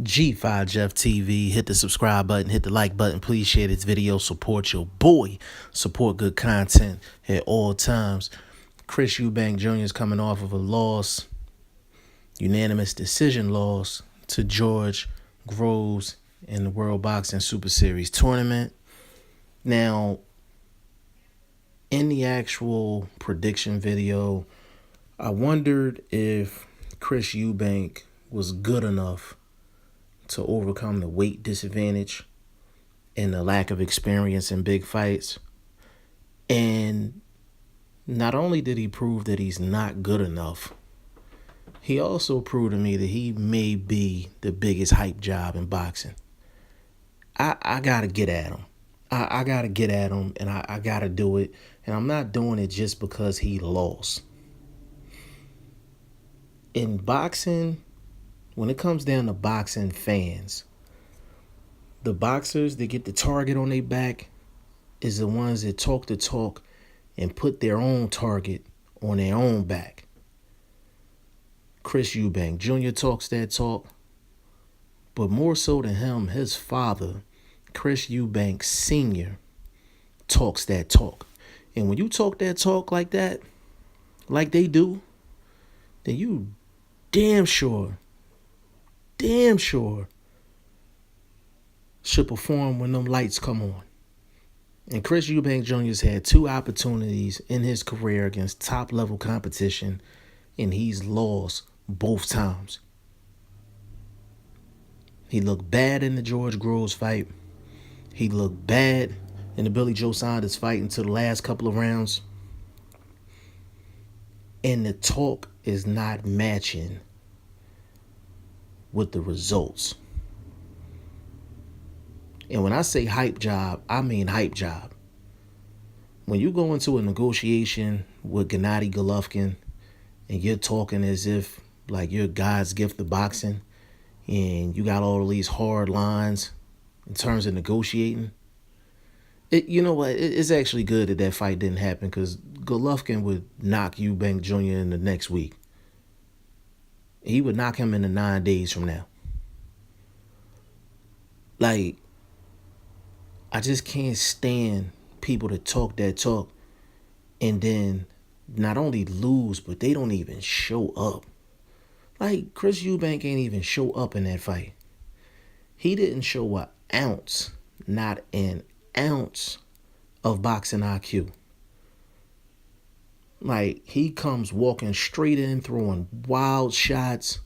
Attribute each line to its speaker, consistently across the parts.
Speaker 1: G5 Jeff TV. Hit the subscribe button, hit the like button. Please share this video. Support your boy. Support good content at all times. Chris Eubank Jr. is coming off of a loss, unanimous decision loss to George Groves in the World Boxing Super Series tournament. Now, in the actual prediction video, I wondered if Chris Eubank was good enough to overcome the weight disadvantage and the lack of experience in big fights. And not only did he prove that he's not good enough, he also proved to me that he may be the biggest hype job in boxing. I got to get at him. I got to get at him, and I got to do it. And I'm not doing it just because he lost. In boxing, when it comes down to boxing fans, the boxers that get the target on their back is the ones that talk the talk and put their own target on their own back. Chris Eubank Jr. talks that talk, but more so than him, his father, Chris Eubank Sr., talks that talk. And when you talk that talk like that, like they do, then you damn sure should perform when them lights come on. And Chris Eubank Jr.'s had two opportunities in his career against top-level competition, and he's lost both times. He looked bad in the George Groves fight. He looked bad in the Billy Joe Saunders fight until the last couple of rounds. And the talk is not matching with the results. And when I say hype job, I mean hype job. When you go into a negotiation with Gennady Golovkin and you're talking as if like you're God's gift to boxing and you got all of these hard lines in terms of negotiating, you know what? It's actually good that that fight didn't happen, because Golovkin would knock Eubank Jr. in the next week. He would knock him in the 9 days from now. Like, I just can't stand people that talk that talk and then not only lose, but they don't even show up. Like, Chris Eubank ain't even show up in that fight. He didn't show an ounce, not an ounce of boxing IQ. Like, he comes walking straight in, throwing wild shots,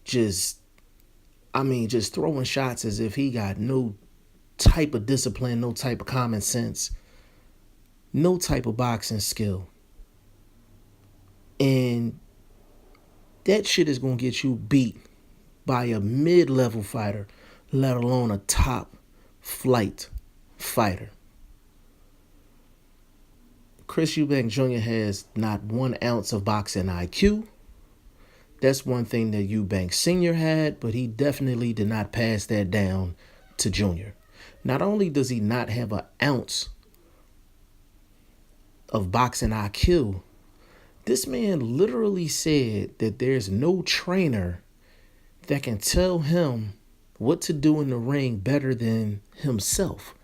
Speaker 1: just throwing shots as if he got no type of discipline, no type of common sense, no type of boxing skill. And that shit is going to get you beat by a mid-level fighter, let alone a top-flight fighter. Chris Eubank Jr. has not 1 ounce of boxing IQ. That's one thing that Eubank Sr. had, but he definitely did not pass that down to Jr. Not only does he not have an ounce of boxing IQ, this man literally said that there's no trainer that can tell him what to do in the ring better than himself.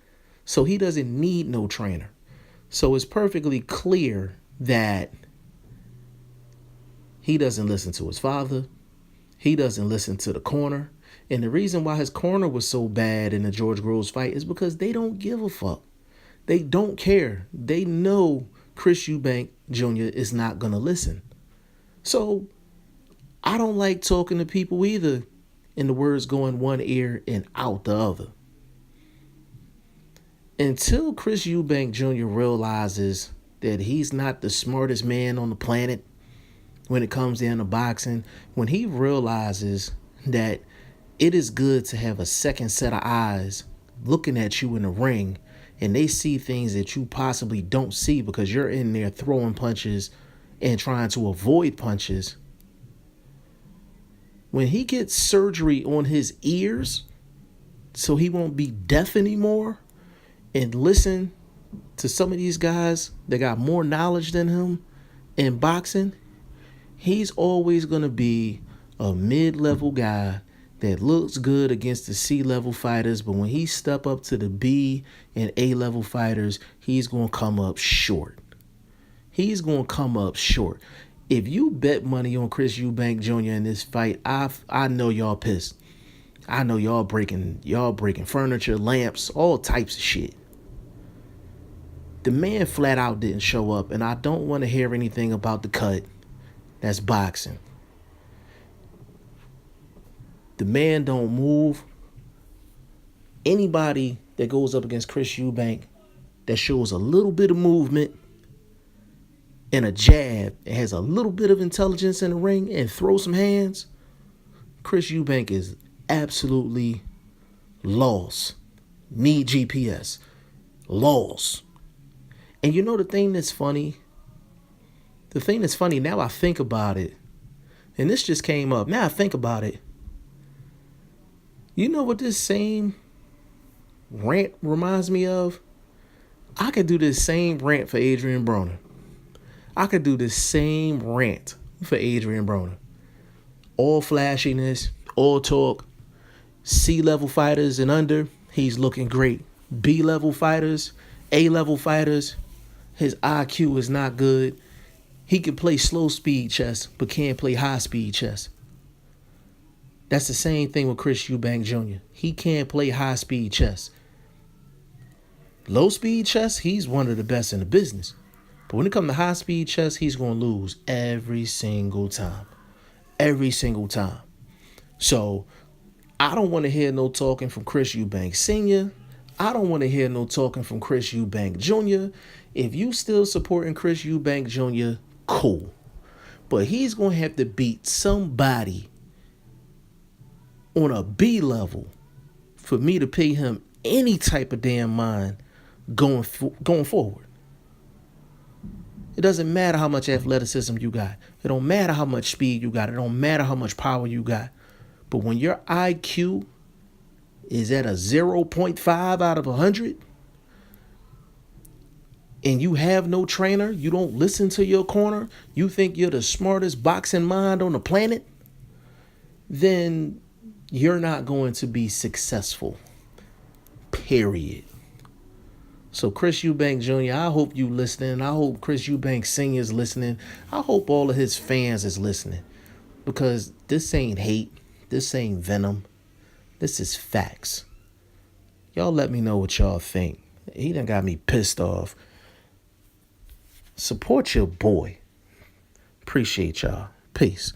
Speaker 1: So he doesn't need no trainer. So it's perfectly clear that he doesn't listen to his father. He doesn't listen to the corner. And the reason why his corner was so bad in the George Groves fight is because they don't give a fuck. They don't care. They know Chris Eubank Jr. is not going to listen. So I don't like talking to people either, and the words go in one ear and out the other. Until Chris Eubank Jr. realizes that he's not the smartest man on the planet when it comes down to boxing, when he realizes that it is good to have a second set of eyes looking at you in the ring, and they see things that you possibly don't see because you're in there throwing punches and trying to avoid punches. When he gets surgery on his ears so he won't be deaf anymore and listen to some of these guys that got more knowledge than him in boxing, he's always going to be a mid-level guy that looks good against the C-level fighters, but when he step up to the B and A-level fighters, he's going to come up short. He's going to come up short. If you bet money on Chris Eubank Jr. in this fight, I know y'all pissed. I know y'all breaking furniture, lamps, all types of shit. The man flat out didn't show up, and I don't want to hear anything about the cut. That's boxing. The man don't move. Anybody that goes up against Chris Eubank that shows a little bit of movement and a jab and has a little bit of intelligence in the ring and throw some hands, Chris Eubank is absolutely lost. Need GPS. Lost. And you know the thing that's funny? The thing that's funny, now I think about it, and this just came up. Now I think about it. You know what this same rant reminds me of? I could do this same rant for Adrien Broner. I could do this same rant for Adrien Broner. All flashiness, all talk. C-level fighters and under, he's looking great. B-level fighters, A-level fighters, his IQ is not good. He can play slow speed chess, but can't play high speed chess. That's the same thing with Chris Eubank Jr. He can't play high speed chess. Low speed chess, he's one of the best in the business. But when it comes to high speed chess, he's going to lose every single time. Every single time. So I don't want to hear no talking from Chris Eubank Sr. I don't want to hear no talking from Chris Eubank Jr. If you still supporting Chris Eubank Jr., cool. But he's going to have to beat somebody on a B level for me to pay him any type of damn mind going forward. It doesn't matter how much athleticism you got. It don't matter how much speed you got. It don't matter how much power you got. But when your IQ is at a 0.5 out of 100 and you have no trainer, you don't listen to your corner, you think you're the smartest boxing mind on the planet, then you're not going to be successful. Period. So Chris Eubank Jr., I hope you listening. I hope Chris Eubank Sr. is listening. I hope all of his fans is listening. Because this ain't hate. This ain't venom. This is facts. Y'all let me know what y'all think. He done got me pissed off. Support your boy. Appreciate y'all. Peace.